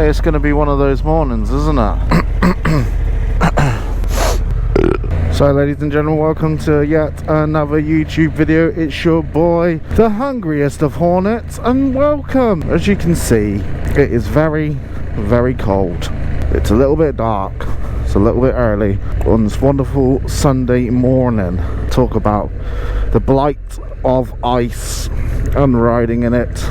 It's going to be one of those mornings, isn't it? So ladies and gentlemen, welcome to yet another YouTube video. It's your boy, the hungriest of hornets, and welcome. As you can see, it is very, very cold. It's a little bit dark. It's a little bit early on this wonderful Sunday morning. Talk about the blight of ice and riding in it.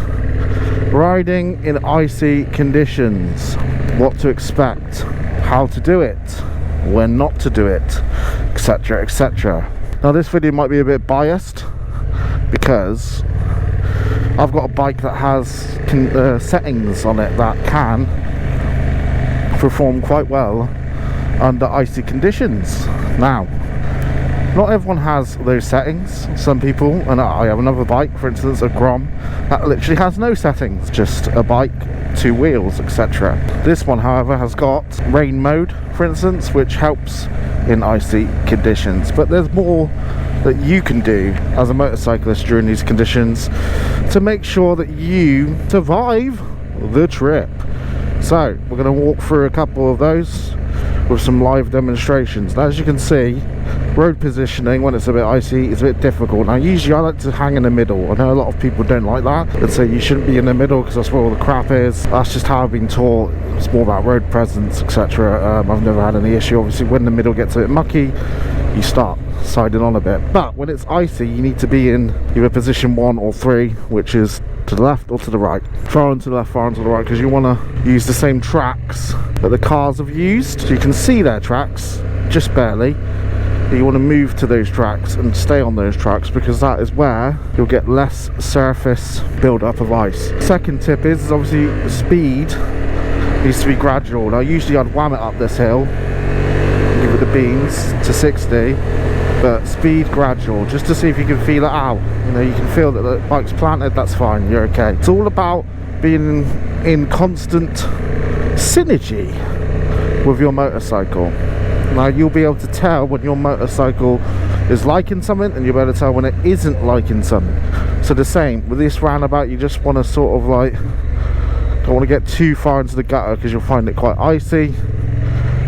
Riding in icy conditions. What to expect. How to do it. When not to do it. Etc, etc. Now this video might be a bit biased because I've got a bike that has settings on it that can perform quite well under icy conditions. Now, not everyone has those settings. Some people, and I have another bike, for instance a Grom, that literally has no settings, just a bike, two wheels, etc. This one however has got rain mode, for instance, which helps in icy conditions. But there's more that you can do as a motorcyclist during these conditions to make sure that you survive the trip. So we're going to walk through a couple of those with some live demonstrations. Now, as you can see, road positioning when it's a bit icy is a bit difficult. Now usually I like to hang in the middle. I know a lot of people don't like that and say you shouldn't be in the middle because that's where all the crap is. That's just how I've been taught. It's more about road presence, etc. I've never had any issue. Obviously when the middle gets a bit mucky, you start siding on a bit, but when it's icy you need to be in either position 1 or 3, which is to the left or to the right. Far on to the left, far on to the right, because you want to use the same tracks that the cars have used. So you can see their tracks just barely. You want to move to those tracks and stay on those tracks because that is where you'll get less surface build up of ice. Second tip is obviously the speed needs to be gradual. Now usually I'd wham it up this hill, give it the beans to 60, but speed gradual, just to see if you can feel it out. You know, you can feel that the bike's planted, that's fine, you're okay. It's all about being in constant synergy with your motorcycle. Now you'll be able to tell when your motorcycle is liking something and you'll be able to tell when it isn't liking something. So the same with this roundabout, you just want to sort of like, don't want to get too far into the gutter because you'll find it quite icy.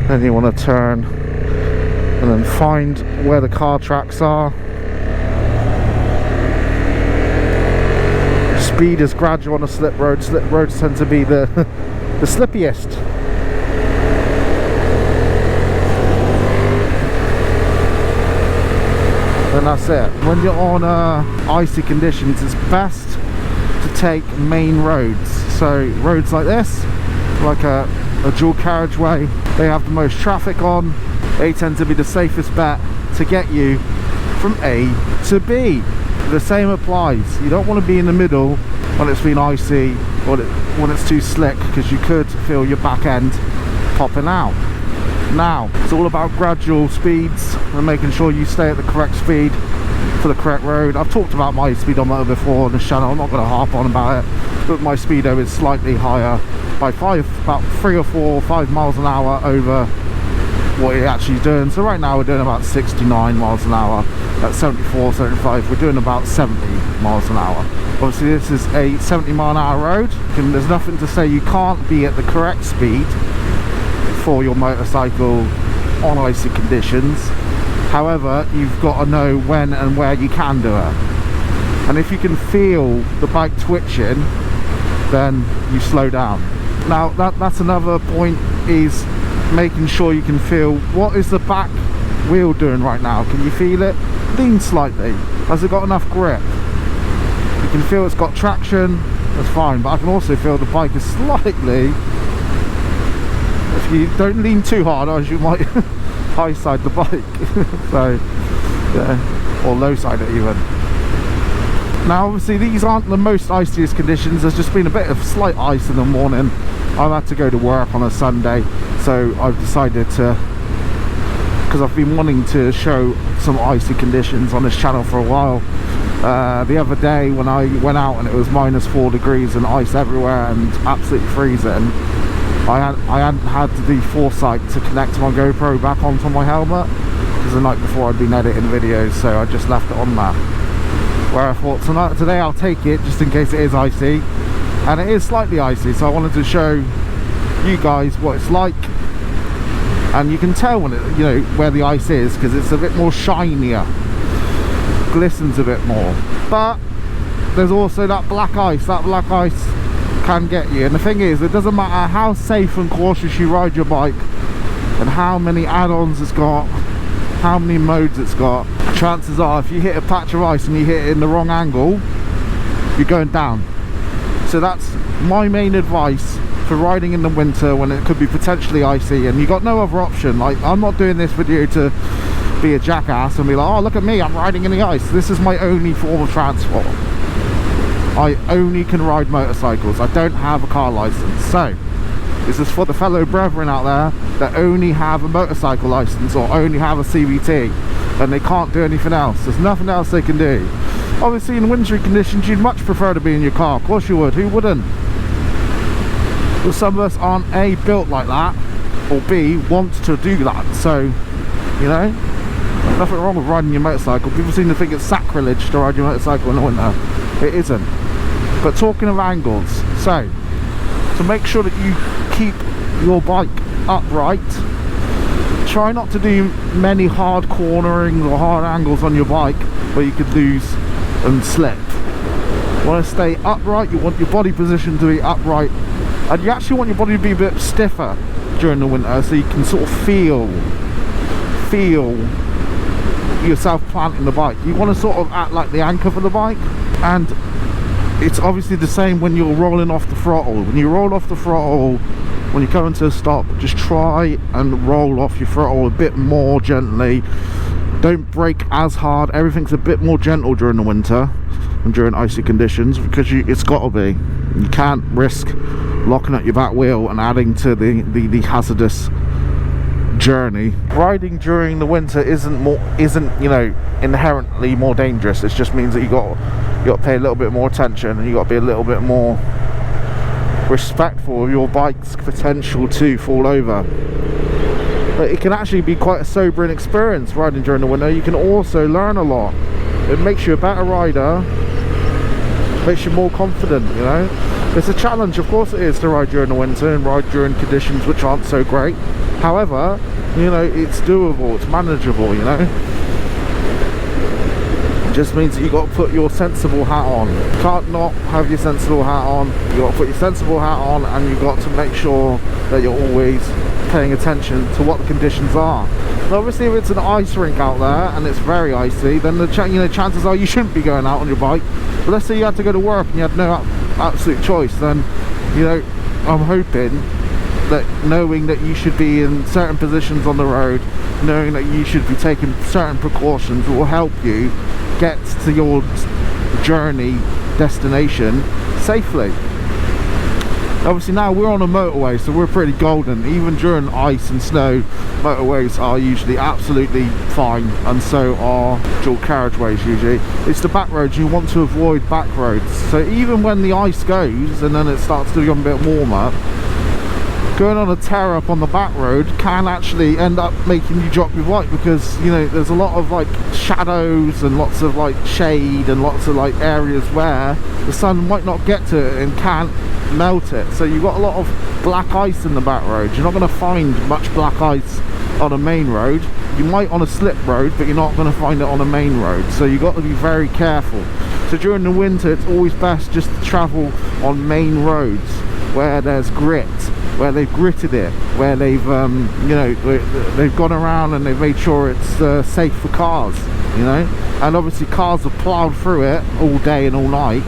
Then you want to turn and then find where the car tracks are. Speed is gradual on a slip road. Slip roads tend to be the slippiest. And that's it. When you're on icy conditions, it's best to take main roads. So roads like this, like a dual carriageway, they have the most traffic on. They tend to be the safest bet to get you from A to B. The same applies. You don't want to be in the middle when it's been icy or when it's too slick, because you could feel your back end popping out. Now, it's all about gradual speeds and making sure you stay at the correct speed for the correct road. I've talked about my speedometer before on this channel, I'm not going to harp on about it, but my speedo is slightly higher by about 3 or 4 or 5 miles an hour over what you're actually doing. So right now we're doing about 69 miles an hour. At 74, 75, we're doing about 70 miles an hour. Obviously this is a 70 mile an hour road, and there's nothing to say you can't be at the correct speed for your motorcycle on icy conditions. However, you've got to know when and where you can do it, and if you can feel the bike twitching, then you slow down. Now that's another point, is making sure you can feel what is the back wheel doing right now. Can you feel it? Lean slightly. Has it got enough grip? You can feel it's got traction, that's fine, but I can also feel the bike is slightly, if you don't lean too hard, or you might high side the bike. So yeah, or low side it even. Now obviously these aren't the most iciest conditions. There's just been a bit of slight ice in the morning. I've had to go to work on a Sunday, so I've decided to, because I've been wanting to show some icy conditions on this channel for a while. The other day when I went out and it was -4 degrees and ice everywhere and absolutely freezing, I hadn't had the foresight to connect my GoPro back onto my helmet, because the night before I'd been editing videos, so I just left it on there. Where I thought today I'll take it just in case it is icy, and it is slightly icy, so I wanted to show you guys what it's like, and you can tell when it, you know, where the ice is, because it's a bit more shinier, glistens a bit more. But there's also that black ice. That black ice can get you, and the thing is, it doesn't matter how safe and cautious you ride your bike and how many add-ons it's got, how many modes it's got, chances are if you hit a patch of ice and you hit it in the wrong angle, you're going down. So that's my main advice for riding in the winter when it could be potentially icy and you got no other option. Like, I'm not doing this video to be a jackass and be like, oh look at me, I'm riding in the ice. This is my only form of transport. I only can ride motorcycles. I don't have a car license. So this is for the fellow brethren out there that only have a motorcycle license or only have a CVT and they can't do anything else. There's nothing else they can do. Obviously in wintry conditions you'd much prefer to be in your car. Of course you would. Who wouldn't? But some of us aren't A, built like that, or B, want to do that. So, you know, nothing wrong with riding your motorcycle. People seem to think it's sacrilege to ride your motorcycle in the winter. It isn't. But talking of angles, so to make sure that you keep your bike upright, try not to do many hard cornerings or hard angles on your bike where you could lose and slip. You want to stay upright, you want your body position to be upright, and you actually want your body to be a bit stiffer during the winter so you can sort of feel yourself planting the bike. You want to sort of act like the anchor for the bike, and it's obviously the same when you're rolling off the throttle. When you roll off the throttle, when you come into a stop, just try and roll off your throttle a bit more gently. Don't brake as hard. Everything's a bit more gentle during the winter and during icy conditions, because it's got to be. You can't risk locking up your back wheel and adding to the hazardous journey. Riding during the winter isn't you know, inherently more dangerous. It just means that you got to pay a little bit more attention and you got to be a little bit more respectful of your bike's potential to fall over. But it can actually be quite a sobering experience riding during the winter. You can also learn a lot. It makes you a better rider, makes you more confident, you know. It's a challenge, of course it is, to ride during the winter and ride during conditions which aren't so great. However, you know, it's doable, it's manageable, you know. It just means that you've got to put your sensible hat on. You can't not have your sensible hat on. You've got to put your sensible hat on, and you've got to make sure that you're always paying attention to what the conditions are. Now, obviously if it's an ice rink out there and it's very icy, then the chances are you shouldn't be going out on your bike. But let's say you had to go to work and you had no absolute choice, then, you know, I'm hoping that knowing that you should be in certain positions on the road, knowing that you should be taking certain precautions, will help you get to your journey destination safely. Obviously now we're on a motorway, so we're pretty golden. Even during ice and snow, motorways are usually absolutely fine, and so are dual carriageways usually. It's the back roads, you want to avoid back roads. So even when the ice goes and then it starts to become a bit warmer, going on a tear up on the back road can actually end up making you drop your bike, because, you know, there's a lot of like shadows and lots of like shade and lots of like areas where the sun might not get to it and can't melt it. So you've got a lot of black ice in the back road. You're not going to find much black ice on a main road. You might on a slip road, but you're not going to find it on a main road. So you've got to be very careful. So during the winter it's always best just to travel on main roads where there's grit, where they've gritted it, where they've you know, they've gone around and they've made sure it's safe for cars, you know. And obviously cars have ploughed through it all day and all night,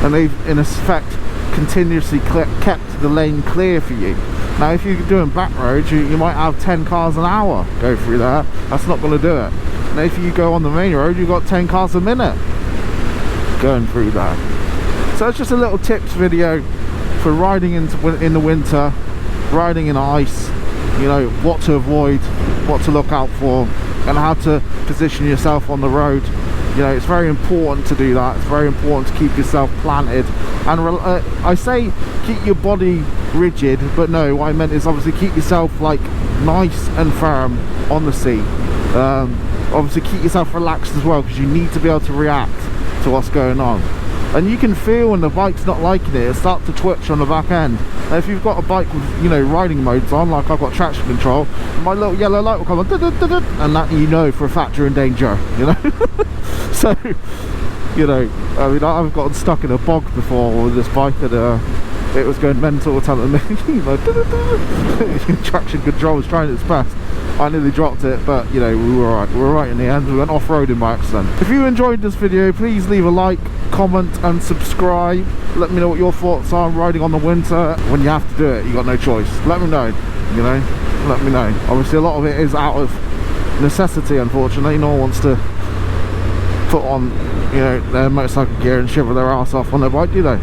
and they've in effect continuously kept the lane clear for you. Now if you're doing back roads, you might have 10 cars an hour go through there. That's not going to do it. Now if you go on the main road, you've got 10 cars a minute going through there. So it's just a little tips video for riding in the winter, riding in ice, you know, what to avoid, what to look out for, and how to position yourself on the road. You know, it's very important to do that. It's very important to keep yourself planted, and I say keep your body rigid, but no, what I meant is obviously keep yourself like nice and firm on the seat. Obviously keep yourself relaxed as well, because you need to be able to react to what's going on. and you can feel when the bike's not liking it start to twitch on the back end. And if you've got a bike with, you know, riding modes on, like I've got traction control, my little yellow light will come on, and that, you know for a fact you're in danger, you know. So, you know, I mean, I've gotten stuck in a bog before with this bike, and it was going mental, telling me, you know, traction control was trying its best. I nearly dropped it, but you know, we were alright. We were right in the end. We went off-roading by accident. If you enjoyed this video, please leave a like, comment and subscribe. Let me know what your thoughts are on riding on the winter. When you have to do it, you got no choice. Let me know, you know, let me know. Obviously a lot of it is out of necessity, unfortunately. No one wants to put on, you know, their motorcycle gear and shiver their ass off on their bike, do they?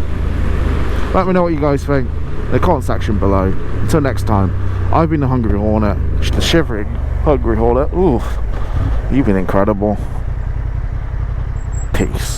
Let me know what you guys think in the comment section below. Until next time, I've been the Hungry Hornet, the shivering Hungry Hornet. Ooh, you've been incredible. Peace.